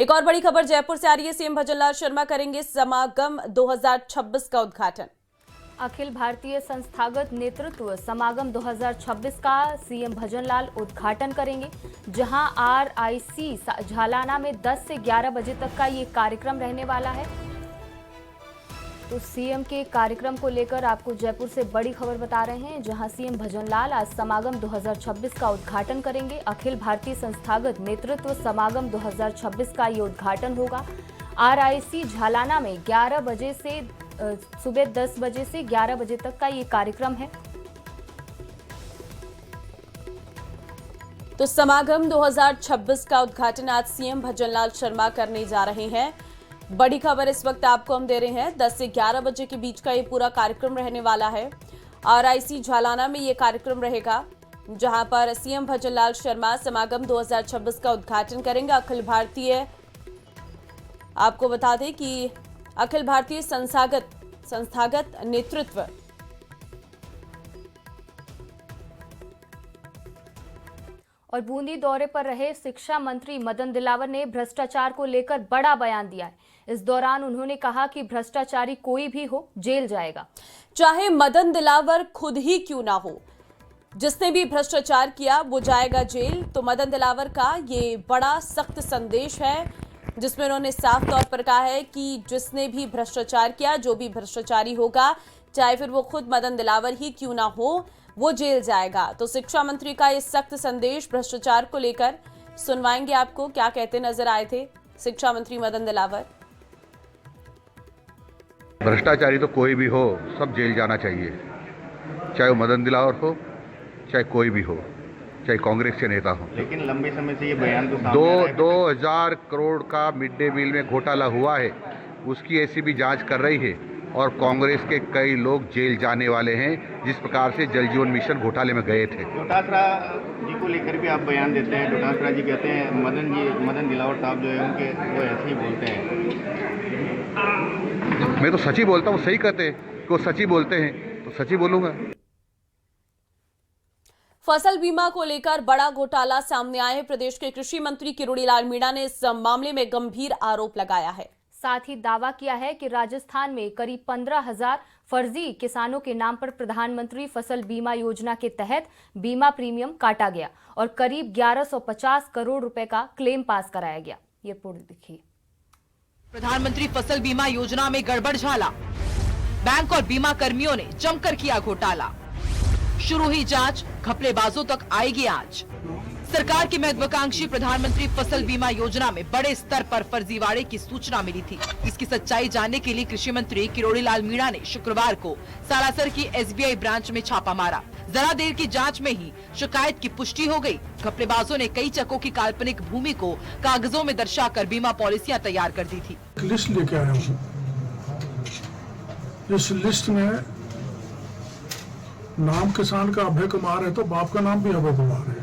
एक और बड़ी खबर जयपुर से आ रही है। सीएम भजनलाल शर्मा करेंगे समागम 2026 का उद्घाटन। अखिल भारतीय संस्थागत नेतृत्व समागम 2026 का सीएम भजनलाल उद्घाटन करेंगे, जहां RIC झालाना में 10 से 11 बजे तक का ये कार्यक्रम रहने वाला है। तो सीएम के कार्यक्रम को लेकर आपको जयपुर से बड़ी खबर बता रहे हैं, जहां सीएम भजनलाल आज समागम 2026 का उद्घाटन करेंगे। अखिल भारतीय संस्थागत नेतृत्व समागम 2026 का ये उद्घाटन होगा। RIC झालाना में 11 बजे से सुबह 10 बजे से 11 बजे तक का ये कार्यक्रम है। तो समागम 2026 का उद्घाटन आज सीएम भजनलाल शर्मा करने जा रहे हैं। बड़ी खबर इस वक्त आपको हम दे रहे हैं। 10 से 11 बजे के बीच का ये पूरा कार्यक्रम रहने वाला है। RIC झालाना में ये कार्यक्रम रहेगा, जहां पर सीएम भजनलाल शर्मा समागम 2026 का उद्घाटन करेंगे। अखिल भारतीय, आपको बता दें कि अखिल भारतीय संस्थागत नेतृत्व और बूंदी दौरे पर रहे शिक्षा मंत्री मदन दिलावर ने भ्रष्टाचार को लेकर बड़ा बयान दिया है। इस दौरान उन्होंने कहा कि भ्रष्टाचारी कोई भी हो, जेल जाएगा, चाहे मदन दिलावर खुद ही क्यों ना हो। जिसने भी भ्रष्टाचार किया वो जाएगा जेल। तो मदन दिलावर का ये बड़ा सख्त संदेश है, जिसमें उन्होंने साफ तौर पर कहा है कि जिसने भी भ्रष्टाचार किया, जो भी भ्रष्टाचारी होगा, चाहे फिर वो खुद मदन दिलावर ही क्यों ना हो, वो जेल जाएगा। तो शिक्षा मंत्री का ये सख्त संदेश भ्रष्टाचार को लेकर सुनवाएंगे आपको। क्या कहते नजर आए थे शिक्षा मंत्री मदन दिलावर। भ्रष्टाचारी तो कोई भी हो, सब जेल जाना चाहिए, चाहे वो मदन दिलावर हो, चाहे कोई भी हो, चाहे कांग्रेस के नेता हो। लेकिन लंबे समय से ये बयान तो सामने आ रहा है। 2000 करोड़ का मिड डे मील में घोटाला हुआ है, उसकी एसीबी जांच कर रही है और कांग्रेस के कई लोग जेल जाने वाले हैं, जिस प्रकार से जल जीवन मिशन घोटाले में गए थे। डोटासरा जी को लेकर भी आप बयान देते हैं। डोटासरा जी कहते हैं मदन दिलावर साहब जो है उनके वो ऐसे ही बोलते हैं। मैं तो सच ही बोलता हूँ, सही कहते हैं कि वो सच ही बोलते हैं, तो सच ही बोलूंगा। फसल बीमा को लेकर बड़ा घोटाला सामने आया है। प्रदेश के कृषि मंत्री किरोड़ी लाल मीणा ने इस मामले में गंभीर आरोप लगाया है। साथ ही दावा किया है कि राजस्थान में करीब 15,000 फर्जी किसानों के नाम पर प्रधानमंत्री फसल बीमा योजना के तहत बीमा प्रीमियम काटा गया और करीब 1150 करोड़ रुपए का क्लेम पास कराया गया। ये रिपोर्ट देखिए। प्रधानमंत्री फसल बीमा योजना में गड़बड़ झाला, बैंक और बीमा कर्मियों ने जमकर किया घोटाला। शुरू हुई जांच, घपलेबाजों तक आएगी आज। सरकार की महत्वाकांक्षी प्रधानमंत्री फसल बीमा योजना में बड़े स्तर पर फर्जीवाड़े की सूचना मिली थी। इसकी सच्चाई जानने के लिए कृषि मंत्री किरोड़ी लाल मीणा ने शुक्रवार को सालासर की SBI ब्रांच में छापा मारा। जरा देर की जांच में ही शिकायत की पुष्टि हो गई। घपलेबाजों ने कई चकों की काल्पनिक भूमि को कागजों में दर्शाकर बीमा पॉलिसियां तैयार कर दी थी। लिस्ट लेके आया हूँ। इस लिस्ट में नाम किसान का अभय कुमार है, तो बाप का नाम भी अभय कुमार है।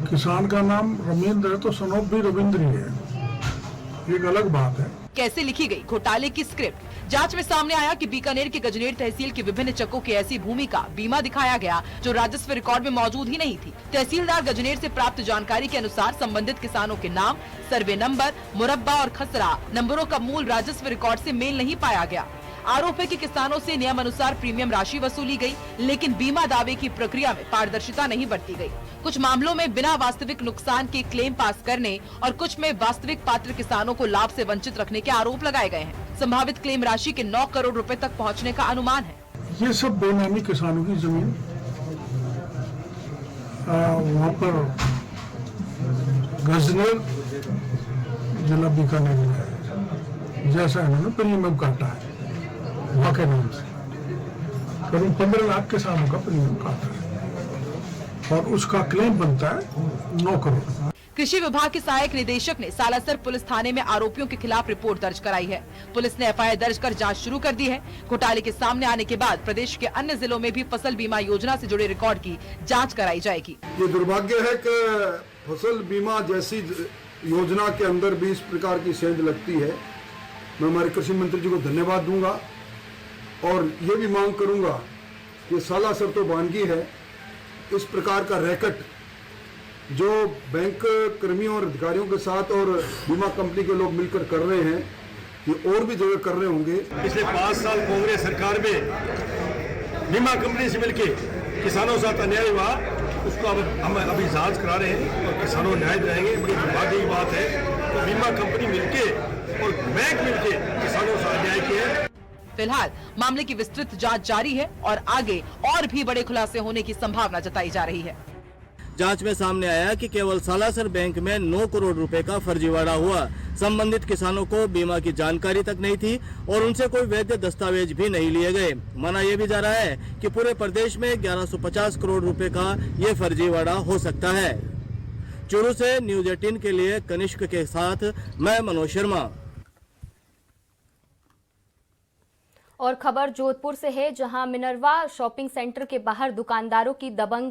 किसान का नाम रविंद्र है, तो सनोप भी रविंद्र ही है। एक अलग बात है। कैसे लिखी गई घोटाले की स्क्रिप्ट। जांच में सामने आया कि बीकानेर के गजनेर तहसील की विभिन्न चकों की ऐसी भूमि का बीमा दिखाया गया जो राजस्व रिकॉर्ड में मौजूद ही नहीं थी। तहसीलदार गजनेर से प्राप्त जानकारी के अनुसार संबंधित किसानों के नाम, सर्वे नंबर, मुरब्बा और खसरा नंबरों का मूल राजस्व रिकॉर्ड से मेल नहीं पाया गया। आरोप है कि किसानों से नियम अनुसार प्रीमियम राशि वसूली गई, लेकिन बीमा दावे की प्रक्रिया में पारदर्शिता नहीं बरती गई। कुछ मामलों में बिना वास्तविक नुकसान के क्लेम पास करने और कुछ में वास्तविक पात्र किसानों को लाभ से वंचित रखने के आरोप लगाए गए हैं। संभावित क्लेम राशि के 9 करोड़ रुपए तक पहुंचने का अनुमान है। ये सब बेनामी किसानों की जमीन वहाँ पर गजनेर जिला बीकानेर में है, जैसा इन्होंने प्रीमियम काटा है वहाँ के नाम से। करीब 15 लाख किसानों का प्रीमियम काटा है और उसका क्लेम बनता है 9 करोड़। कृषि विभाग के सहायक निदेशक ने सालासर पुलिस थाने में आरोपियों के खिलाफ रिपोर्ट दर्ज कराई है। पुलिस ने FIR दर्ज कर जांच शुरू कर दी है। घोटाले के सामने आने के बाद प्रदेश के अन्य जिलों में भी फसल बीमा योजना से जुड़े रिकॉर्ड की जांच कराई जाएगी। ये दुर्भाग्य है कि फसल बीमा जैसी योजना के अंदर भी इस प्रकार की सेंध लगती है। मैं हमारे कृषि मंत्री जी को धन्यवाद दूंगा और ये भी मांग करूंगा कि सालासर तो वानगी है, इस प्रकार का रैकेट जो बैंक कर्मियों और अधिकारियों के साथ और बीमा कंपनी के लोग मिलकर कर रहे हैं, ये और भी जगह कर रहे होंगे। पिछले 5 साल कांग्रेस सरकार में बीमा कंपनी से मिलके किसानों के साथ अन्याय हुआ, उसको अब हम अभी जांच करा रहे हैं और किसानों को न्याय दिलाएंगे। बड़ी दुर्भाग्य की बात है तो बीमा कंपनी मिलके और बैंक मिलके किसानों के साथ अन्याय किया है। फिलहाल मामले की विस्तृत जांच जारी है और आगे और भी बड़े खुलासे होने की संभावना जताई जा रही है। जांच में सामने आया कि केवल सालासर बैंक में 9 करोड़ रुपए का फर्जीवाड़ा हुआ। संबंधित किसानों को बीमा की जानकारी तक नहीं थी और उनसे कोई वैध दस्तावेज भी नहीं लिए गए। माना यह भी जा रहा है कि पूरे प्रदेश में 1150 करोड़ रुपए का ये फर्जीवाड़ा हो सकता है। चूरू से न्यूज 18 के लिए कनिष्क के साथ मैं मनोज शर्मा। और खबर जोधपुर से है, जहां मिनरवा शॉपिंग सेंटर के बाहर दुकानदारों की दबंग